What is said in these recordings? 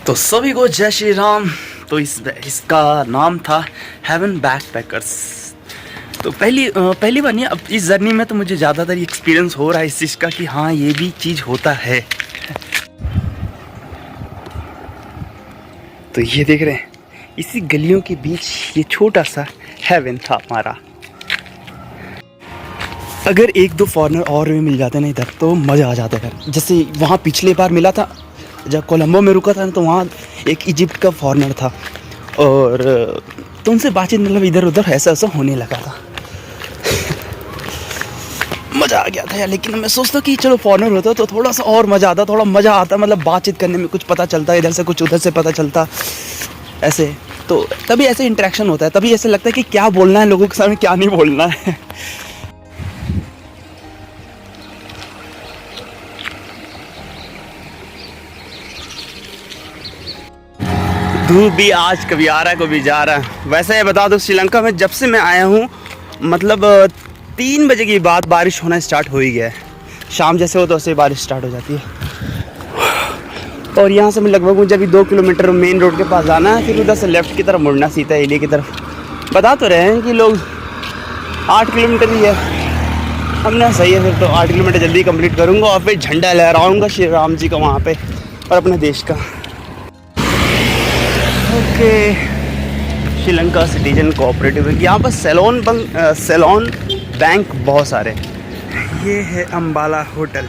तो सभी को जय श्री राम। तो इसका नाम था हेवन बैकपैकर्स। तो पहली बार नहीं, अब इस जर्नी में तो मुझे ज़्यादातर एक्सपीरियंस हो रहा है इस चीज़ का कि हाँ ये भी चीज़ होता है। तो ये देख रहे हैं, इसी गलियों के बीच ये छोटा सा हेवन था हमारा। अगर एक दो फॉरेनर और भी मिल जाते ना इधर तो मज़ा आ जाता है। जैसे वहाँ पिछले बार मिला था जब कोलंबो में रुका था तो वहाँ एक इजिप्ट का फॉरेनर था और तो उनसे बातचीत मतलब इधर उधर ऐसा ऐसा होने लगा था। मज़ा आ गया था यार। लेकिन मैं सोचता कि चलो फॉरेनर होता तो थोड़ा सा और मज़ा आता, थोड़ा मज़ा आता, मतलब बातचीत करने में कुछ पता चलता, इधर से कुछ उधर से पता चलता ऐसे। तो तभी ऐसे इंटरेक्शन होता है, तभी ऐसे लगता है कि क्या बोलना है लोगों के सामने, क्या नहीं बोलना है। धूप भी आज कभी आ रहा है कभी जा रहा है। वैसे बता दो श्रीलंका में जब से मैं आया हूँ मतलब 3 बजे के बाद बारिश होना स्टार्ट हो ही गया है। शाम जैसे हो तो वैसे बारिश स्टार्ट हो जाती है। और यहाँ से मैं लगभग मुझे अभी 2 किलोमीटर मेन रोड के पास जाना है, फिर उधर से लेफ़्ट की तरफ मुड़ना सीधा एरिया की तरफ। बता तो रहे हैं कि लोग 8 किलोमीटर ही है। हमने सही है, फिर तो 8 किलोमीटर जल्दी कंप्लीट करूँगा और फिर झंडा लहराऊँगा श्री राम जी का वहाँ पे और अपने देश का। Okay, Sri Lanka citizen cooperative bank. यहाँ पर सैलॉन बैंक बहुत सारे। ये है अम्बाला होटल।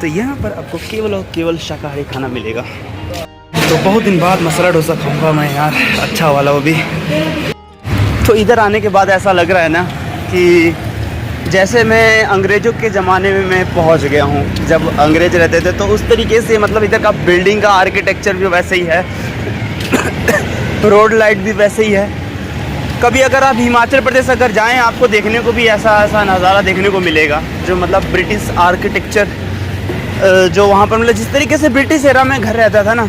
तो यहाँ पर आपको केवल और केवल शाकाहारी खाना मिलेगा। तो बहुत दिन बाद मसाला डोसा खाऊंगा मैं यार, अच्छा वाला वो भी। तो इधर आने के बाद ऐसा लग रहा है ना कि जैसे मैं अंग्रेज़ों के ज़माने में मैं पहुँच गया हूँ। जब अंग्रेज़ रहते थे तो उस तरीके से मतलब इधर का बिल्डिंग का आर्किटेक्चर भी वैसे ही है, रोड लाइट भी वैसे ही है। कभी अगर आप हिमाचल प्रदेश अगर जाएं आपको देखने को भी ऐसा नज़ारा देखने को मिलेगा जो मतलब ब्रिटिश आर्किटेक्चर जो वहाँ पर मतलब जिस तरीके से ब्रिटिश एरा में घर रहता था ना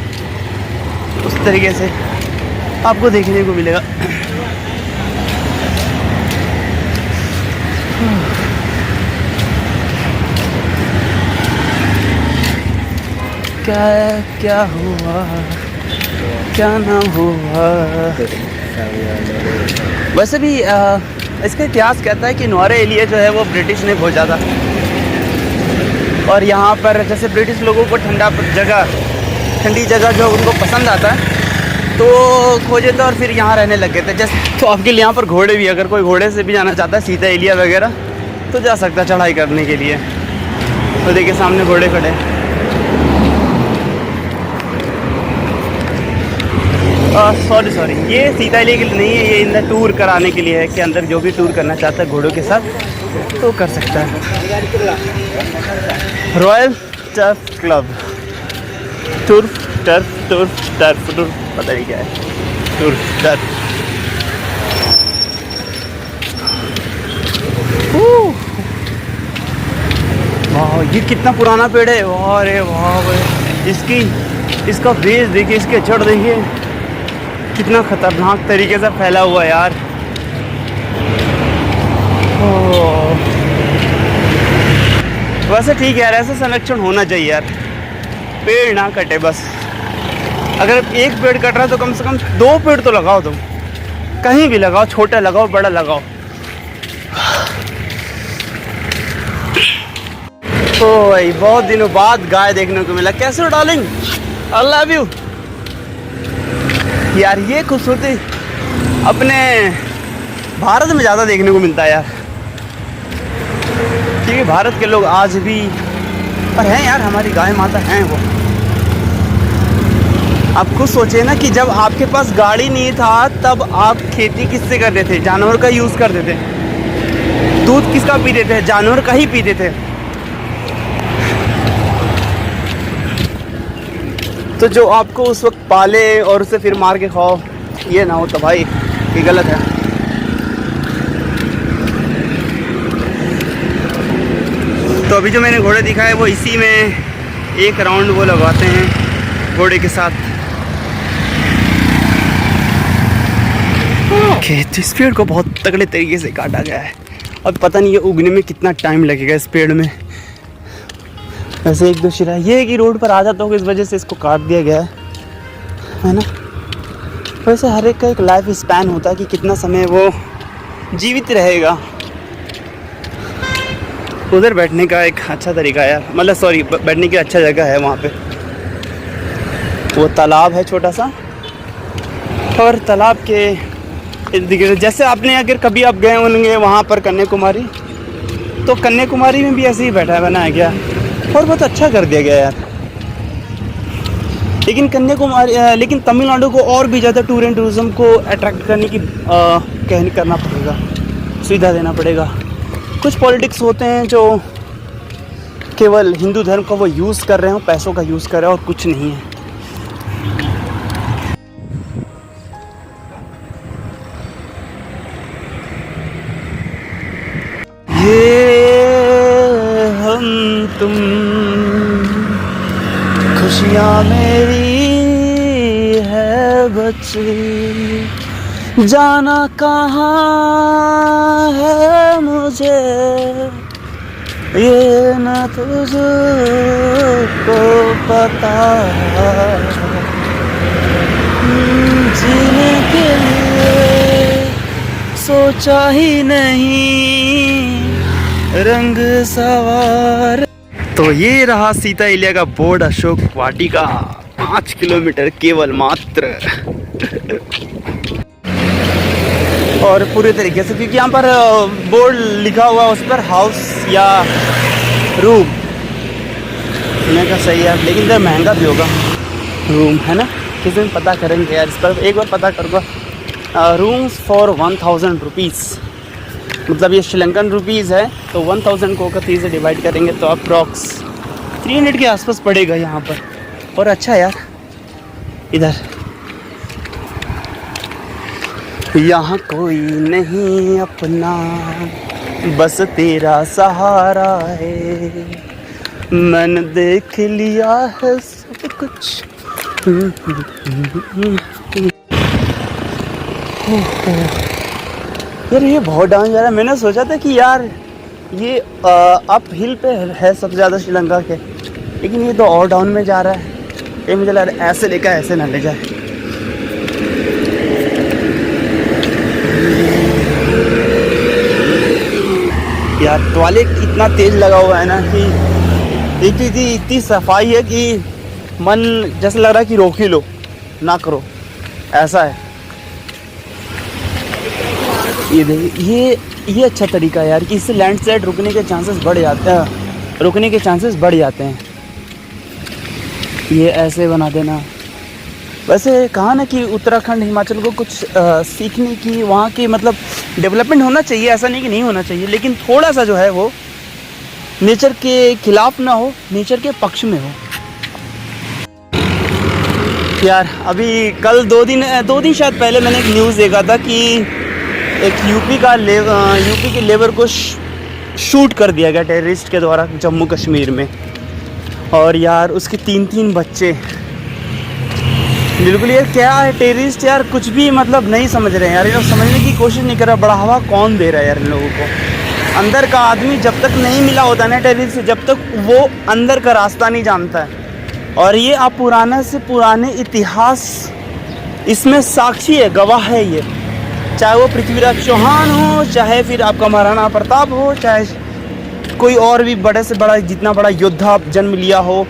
उस तरीके से आपको देखने को मिलेगा। क्या क्या हुआ क्या नाम हुआ। वैसे भी इसका इतिहास कहता है कि नुआरा एलिया जो है वो ब्रिटिश ने खोजा था और यहाँ पर जैसे ब्रिटिश लोगों को ठंडी जगह जो उनको पसंद आता है तो खोजे थे और फिर यहाँ रहने लग गए थे। जैसे तो आपके लिए यहाँ पर घोड़े भी, अगर कोई घोड़े से भी जाना चाहता है सीधा एलिया वगैरह तो जा सकता है चढ़ाई करने के लिए। तो देखिए सामने घोड़े खड़े। सॉरी ये सीधा एलिया के लिए नहीं है, ये अंदर टूर कराने के लिए है कि अंदर जो भी टूर करना चाहता है घोड़ों के साथ तो कर सकता है। रॉयल टर्फ क्लब टर्फ पता नहीं क्या है, टर्फ। वाह ये कितना पुराना पेड़ है। वाह रे वाह, इसका बेस देखिए, इसके जड़ देखिए कितना खतरनाक तरीके से फैला हुआ है यार। वैसे ठीक है यार, ऐसा संरक्षण होना चाहिए यार, पेड़ ना कटे बस। अगर एक पेड़ कट रहा है तो कम से कम 2 पेड़ तो लगाओ तुम, कहीं भी लगाओ, छोटा लगाओ बड़ा लगाओ। तो भाई बहुत दिनों बाद गाय देखने को मिला। कैसे हो डार्लिंग, आई लव यू। यार ये खूबसूरती अपने भारत में ज़्यादा देखने को मिलता है यार, क्योंकि भारत के लोग आज भी पर हैं यार, हमारी गाय माता हैं वो। आप खुद सोचिए ना कि जब आपके पास गाड़ी नहीं था तब आप खेती किससे करते थे, जानवर का यूज़ करते थे। दूध किसका पीते थे, जानवर का ही पीते थे। तो जो आपको उस वक्त पाले और उसे फिर मार के खाओ, ये ना हो तो भाई ये गलत है। तो अभी जो मैंने घोड़े दिखाए वो इसी में एक राउंड वो लगाते हैं घोड़े के साथ। ओके, तो इस पेड़ को बहुत तगड़े तरीके से काटा गया है। अब पता नहीं ये उगने में कितना टाइम लगेगा इस पेड़ में। वैसे एक दो शिरा ये है कि रोड पर आ जाता होगा, इस वजह से इसको काट दिया गया है। है ना। वैसे हर एक का एक लाइफ स्पैन होता है कि कितना समय वो जीवित रहेगा। उधर बैठने का एक अच्छा तरीका है यार, मतलब सॉरी, बैठने की अच्छा जगह है वहाँ पे। वो तालाब है छोटा सा, और तालाब के इर्द गिर्द, जैसे आपने अगर कभी आप गए होंगे वहाँ पर कन्याकुमारी, तो कन्याकुमारी में भी ऐसे ही बैठा बनाया गया और बहुत अच्छा कर दिया गया यार। लेकिन कन्याकुमारी लेकिन तमिलनाडु को और भी ज़्यादा टूर एंड टूरिज़्म को अट्रैक्ट करने की करना पड़ेगा, सुविधा देना पड़ेगा। कुछ पॉलिटिक्स होते हैं जो केवल हिंदू धर्म का वो यूज़ कर रहे हो, पैसों का यूज़ कर रहे हो, और कुछ नहीं है। ये हम तुम खुशियाँ मेरी है बच्ची, जाना कहाँ है मुझे, ये न तुझको पता, जीने के लिए सोचा ही नहीं रंग सवार। तो ये रहा सीता एलिया का बोर्ड, अशोक वाटिका, 5 किलोमीटर केवल मात्र। और पूरे तरीके से, क्योंकि यहाँ पर बोर्ड लिखा हुआ है उस पर हाउस या रूम, सुनने का सही है, लेकिन इधर महंगा भी होगा रूम, है ना। किसी दिन पता करेंगे यार इस पर, एक बार पता करूँगा। रूम्स फॉर 1000 रुपीज़, मतलब ये श्रीलंकन रुपीज़ है, तो 1000 को अगर 3 से डिवाइड करेंगे तो अप्रॉक्स 300 के आसपास पड़ेगा यहाँ पर। और अच्छा यार, इधर यहाँ कोई नहीं अपना, बस तेरा सहारा है, मैंने देख लिया है सब कुछ। यार ये बहुत डाउन जा रहा है। मैंने सोचा था कि यार ये अप हिल पे है सबसे ज़्यादा श्रीलंका के, लेकिन ये तो और डाउन में जा रहा है। ये मुझे लग रहा है ऐसे लेकर ऐसे ना ले जाए। यार टॉयलेट इतना तेज़ लगा हुआ है ना कि इतनी सफाई है कि मन जैसे लग रहा है कि रोक ही लो, ना करो, ऐसा है। ये देखिए, ये अच्छा तरीका है यार कि इससे लैंडस्लाइड रुकने के चांसेस बढ़ जाते हैं, ये ऐसे बना देना। वैसे कहा ना कि उत्तराखंड हिमाचल को कुछ सीखने की, वहाँ की मतलब डेवलपमेंट होना चाहिए, ऐसा नहीं कि नहीं होना चाहिए, लेकिन थोड़ा सा जो है वो नेचर के खिलाफ ना हो, नेचर के पक्ष में हो। यार अभी कल 2 दिन शायद पहले मैंने एक न्यूज़ देखा था कि एक यूपी के लेबर को शूट कर दिया गया टेररिस्ट के द्वारा जम्मू कश्मीर में, और यार उसके 3 बच्चे। बिल्कुल यार, क्या है टेररिस्ट यार, कुछ भी मतलब नहीं समझ रहे हैं यार, ये लोग समझने की कोशिश नहीं कर रहा। बढ़ावा कौन दे रहा है यार इन लोगों को? अंदर का आदमी जब तक नहीं मिला होता ना टेररिस्ट से, जब तक वो अंदर का रास्ता नहीं जानता है। और ये आप पुराने से पुराने इतिहास इसमें साक्षी है, गवाह है ये, चाहे वो पृथ्वीराज चौहान हो, चाहे फिर आपका महाराणा प्रताप हो, चाहे कोई और भी बड़े से बड़ा जितना बड़ा योद्धा जन्म लिया हो,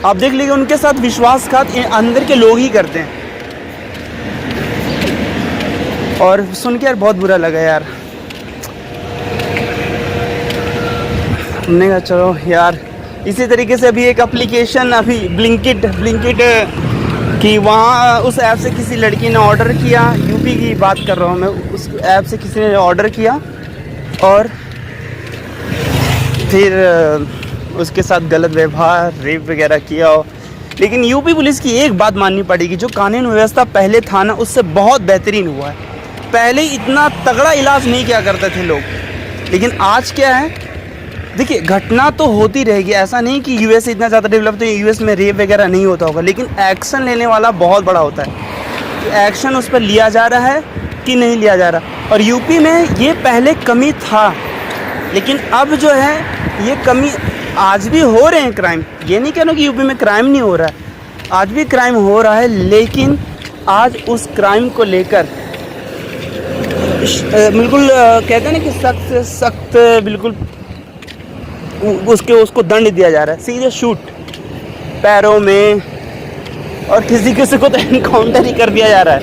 आप देख लीजिए उनके साथ विश्वासघात अंदर के लोग ही करते हैं। और सुन के यार बहुत बुरा लगा यार। हमने कहा चलो यार, इसी तरीके से अभी एक एप्लीकेशन, अभी ब्लिंकिट कि वहाँ उस ऐप से किसी लड़की ने ऑर्डर किया, यूपी की बात कर रहा हूँ मैं, उस ऐप से किसी ने ऑर्डर किया और फिर उसके साथ गलत व्यवहार, रेप वगैरह किया। लेकिन यूपी पुलिस की एक बात माननी पड़ेगी, जो कानून व्यवस्था पहले था ना, उससे बहुत बेहतरीन हुआ है। पहले इतना तगड़ा इलाज नहीं किया करते थे लोग, लेकिन आज क्या है, देखिए घटना तो होती रहेगी, ऐसा नहीं कि यूएस इतना ज़्यादा डेवलप तो यूएस में रेप वगैरह नहीं होता होगा, लेकिन एक्शन लेने वाला बहुत बड़ा होता है कि एक्शन उस पर लिया जा रहा है कि नहीं लिया जा रहा। और यूपी में ये पहले कमी था, लेकिन अब जो है ये कमी, आज भी हो रहे हैं क्राइम, ये नहीं कहना कि यूपी में क्राइम नहीं हो रहा है, आज भी क्राइम हो रहा है, लेकिन आज उस क्राइम को लेकर बिल्कुल कहते हैं ना कि सख्त से सख्त बिल्कुल उसको दंड दिया जा रहा है, सीधे शूट पैरों में, और किसी किसी को तो एनकाउंटर ही कर दिया जा रहा है।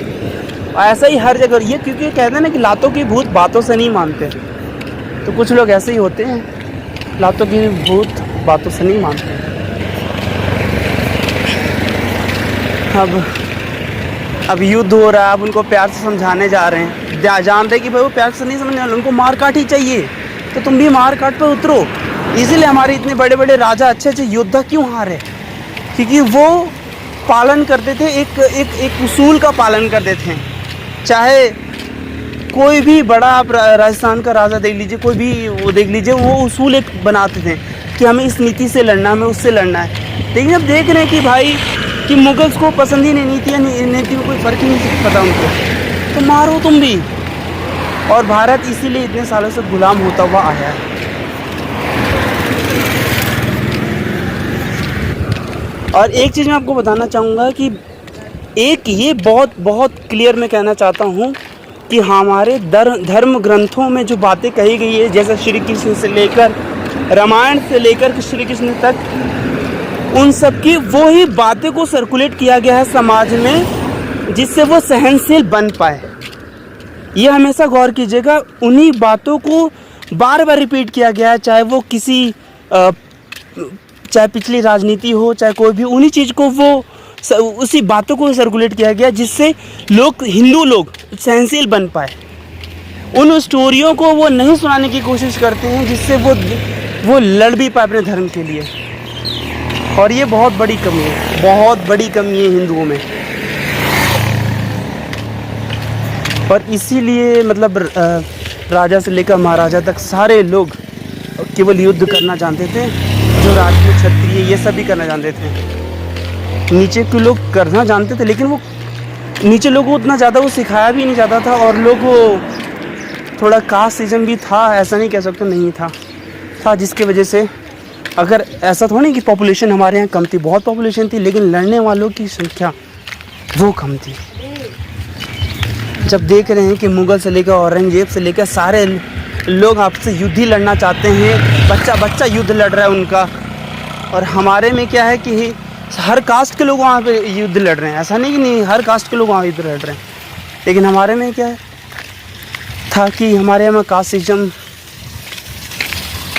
ऐसा ही हर जगह, ये क्योंकि कहते हैं ना कि लातों की भूत बातों से नहीं मानते, तो कुछ लोग ऐसे ही होते हैं, लातों की भूत बातों से नहीं मानते। अब युद्ध हो रहा है, अब उनको प्यार से समझाने जा रहे हैं, जानते हैं कि भाई वो प्यार से नहीं समझने वाले, उनको मार काट ही चाहिए, तो तुम भी मार काट पे उतरो। इसीलिए हमारे इतने बड़े बड़े राजा अच्छे अच्छे योद्धा क्यों हारे, क्योंकि वो पालन करते थे, एक उसूल का पालन करते थे। चाहे कोई भी बड़ा, आप राजस्थान का राजा देख लीजिए, कोई भी वो देख लीजिए, वो उसूल एक बनाते थे कि हमें इस नीति से लड़ना, हमें उससे लड़ना है। लेकिन अब देख रहे हैं कि भाई कि मुगल्स को पसंद ही नहीं, नीति में कोई फ़र्क ही नहीं पता उनको, तो मारो तुम भी। और भारत इसीलिए इतने सालों से गुलाम होता हुआ आया है। और एक चीज़ मैं आपको बताना चाहूँगा कि एक ये बहुत क्लियर मैं कहना चाहता हूँ कि हमारे धर्म ग्रंथों में जो बातें कही गई है, जैसे श्री कृष्ण से लेकर रामायण से लेकर श्री कृष्ण तक, उन सब की वो ही बातें को सर्कुलेट किया गया है समाज में, जिससे वो सहनशील बन पाए। ये हमेशा गौर कीजिएगा, उन्हीं बातों को बार बार रिपीट किया गया है, चाहे वो किसी चाहे पिछली राजनीति हो, चाहे कोई भी, उन्हीं चीज़ को वो उसी बातों को सर्कुलेट किया गया, जिससे लोग, हिंदू लोग सहनशील बन पाए। उन स्टोरियों को वो नहीं सुनाने की कोशिश करते हैं, जिससे वो लड़ भी पाए अपने धर्म के लिए। और ये बहुत बड़ी कमी है, बहुत बड़ी कमी है हिंदुओं में। और इसीलिए मतलब राजा से लेकर महाराजा तक सारे लोग केवल युद्ध करना जानते थे, जो राजपूत क्षत्रिय ये सब भी करना जानते थे। नीचे के लोग करना जानते थे, लेकिन वो नीचे लोगों को उतना ज़्यादा वो सिखाया भी नहीं जाता था, और लोग वो थोड़ा कास्टिज्म भी था, ऐसा नहीं कह सकते नहीं था, जिसकी वजह से अगर ऐसा थोड़ा नहीं कि पॉपुलेशन हमारे यहाँ कम थी, बहुत पॉपुलेशन थी, लेकिन लड़ने वालों की संख्या वो कम थी। जब देख रहे हैं कि मुग़ल से लेकर औरंगजेब से लेकर सारे लोग आपसे युद्ध ही लड़ना चाहते हैं, बच्चा युद्ध लड़ रहा है उनका, और हमारे में क्या है कि हर कास्ट के लोग वहाँ पे युद्ध लड़ रहे हैं। ऐसा नहीं कि नहीं, हर कास्ट के लोग वहाँ युद्ध लड़ रहे हैं, लेकिन हमारे में क्या है था कि हमारे यहाँ कास्टिज्म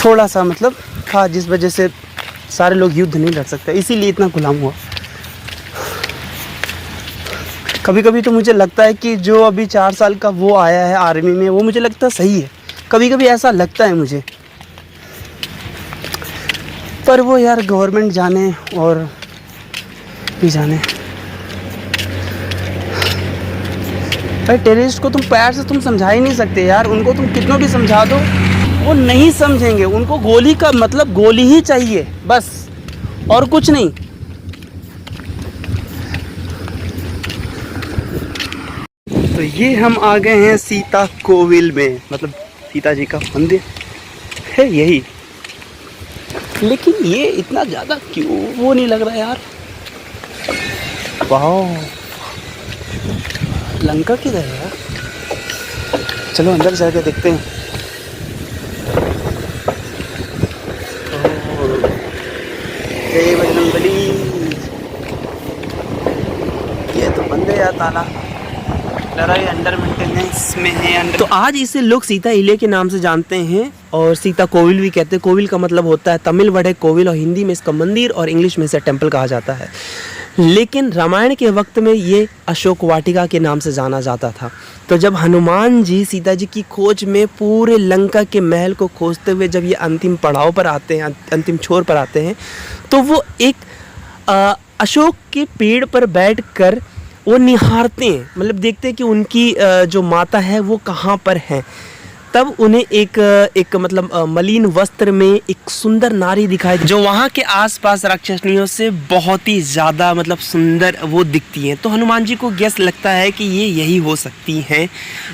थोड़ा सा मतलब था, जिस वजह से सारे लोग युद्ध नहीं लड़ सकते, इसीलिए इतना गुलाम हुआ। कभी कभी तो मुझे लगता है कि जो अभी 4 साल का वो आया है आर्मी में, वो मुझे लगता है सही है, कभी कभी ऐसा लगता है मुझे। पर वो यार गवर्नमेंट जाने और भी जाने। भाई टेररिस्ट को तुम प्यार से तुम समझा ही नहीं सकते यार, उनको तुम कितना भी समझा दो वो नहीं समझेंगे। उनको गोली का मतलब गोली ही चाहिए बस, और कुछ नहीं। तो ये हम आ गए हैं सीता कोविल में, मतलब सीता जी का मंदिर है यही। लेकिन ये इतना ज़्यादा क्यों वो नहीं लग रहा यार। वाह, लंका किधर है यार? चलो अंदर जाके देखते हैं। जय बजरंगबली। ये तो बंद है यार ताला, लड़ाई अंडर मेंटेनेंस में है अंडर। तो आज इसे लोग सीता इले के नाम से जानते हैं और सीता कोविल भी कहते हैं। कोविल का मतलब होता है, तमिल वर्ड है कोविल और हिंदी में इसका मंदिर और इंग्लिश में इसे टेम्पल कहा जाता है। लेकिन रामायण के वक्त में ये अशोक वाटिका के नाम से जाना जाता था। तो जब हनुमान जी सीता जी की खोज में पूरे लंका के महल को खोजते हुए जब ये अंतिम पड़ाव पर आते हैं, अंतिम छोर पर आते हैं, तो वो एक अशोक के पेड़ पर बैठकर वो निहारते हैं, मतलब देखते हैं कि उनकी जो माता है वो कहाँ पर है। तब उन्हें एक मतलब मलिन वस्त्र में एक सुंदर नारी दिखाई, जो वहाँ के आसपास राक्षसनियों से बहुत ही ज़्यादा मतलब सुंदर वो दिखती हैं। तो हनुमान जी को गेस लगता है कि ये यही हो सकती हैं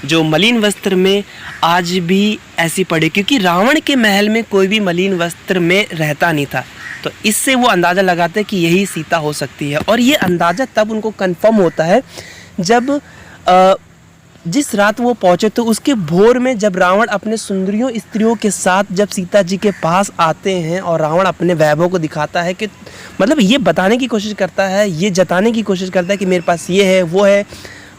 जो मलिन वस्त्र में आज भी ऐसी पड़े, क्योंकि रावण के महल में कोई भी मलिन वस्त्र में रहता नहीं था। तो इससे वो अंदाज़ा लगाते हैं कि यही सीता हो सकती है। और ये अंदाज़ा तब उनको कंफर्म होता है जब जिस रात वो पहुँचे तो उसके भोर में जब रावण अपने सुंदरियों स्त्रियों के साथ जब सीता जी के पास आते हैं और रावण अपने वैभव को दिखाता है कि मतलब ये बताने की कोशिश करता है, ये जताने की कोशिश करता है कि मेरे पास ये है वो है,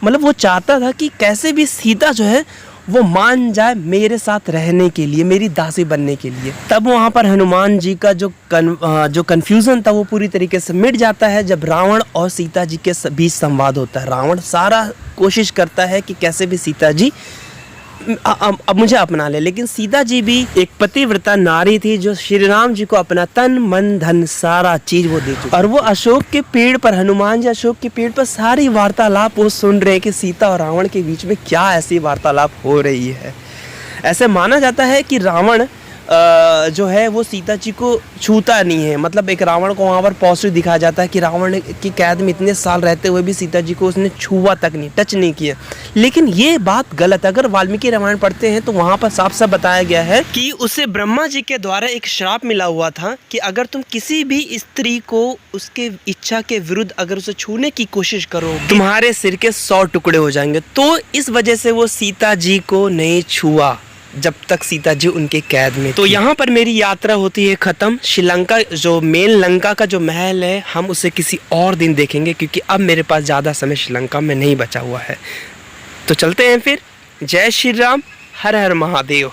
मतलब वो चाहता था कि कैसे भी सीता जो है वो मान जाए मेरे साथ रहने के लिए, मेरी दासी बनने के लिए। तब वहाँ पर हनुमान जी का जो कन्फ्यूज़न था वो पूरी तरीके से मिट जाता है जब रावण और सीता जी के बीच संवाद होता है। रावण सारा कोशिश करता है कि कैसे भी सीता जी अब मुझे अपना ले, लेकिन सीता जी भी एक पतिव्रता नारी थी जो श्री राम जी को अपना तन मन धन सारा चीज वो दे चुकी। और वो अशोक के पेड़ पर, हनुमान जी अशोक के पेड़ पर सारी वार्तालाप वो सुन रहे हैं कि सीता और रावण के बीच में क्या ऐसी वार्तालाप हो रही है। ऐसे माना जाता है कि रावण जो है वो सीता जी को छूता नहीं है, मतलब एक रावण को वहाँ पर पॉजिटिव दिखाया जाता है कि रावण की कैद में इतने साल रहते हुए भी सीता जी को उसने छुआ तक नहीं, टच नहीं किया। लेकिन ये बात गलत है। अगर वाल्मीकि रामायण पढ़ते हैं तो वहाँ पर साफ साफ बताया गया है कि उसे ब्रह्मा जी के द्वारा एक श्राप मिला हुआ था कि अगर तुम किसी भी स्त्री को उसके इच्छा के विरुद्ध अगर उसे छूने की कोशिश करो तुम्हारे सिर के 100 टुकड़े हो जाएंगे। तो इस वजह से वो सीता जी को नहीं छुआ जब तक सीता जी उनके कैद में। तो यहाँ पर मेरी यात्रा होती है ख़त्म। श्रीलंका जो मेन लंका का जो महल है हम उसे किसी और दिन देखेंगे, क्योंकि अब मेरे पास ज़्यादा समय श्रीलंका में नहीं बचा हुआ है। तो चलते हैं फिर। जय श्री राम, हर हर महादेव।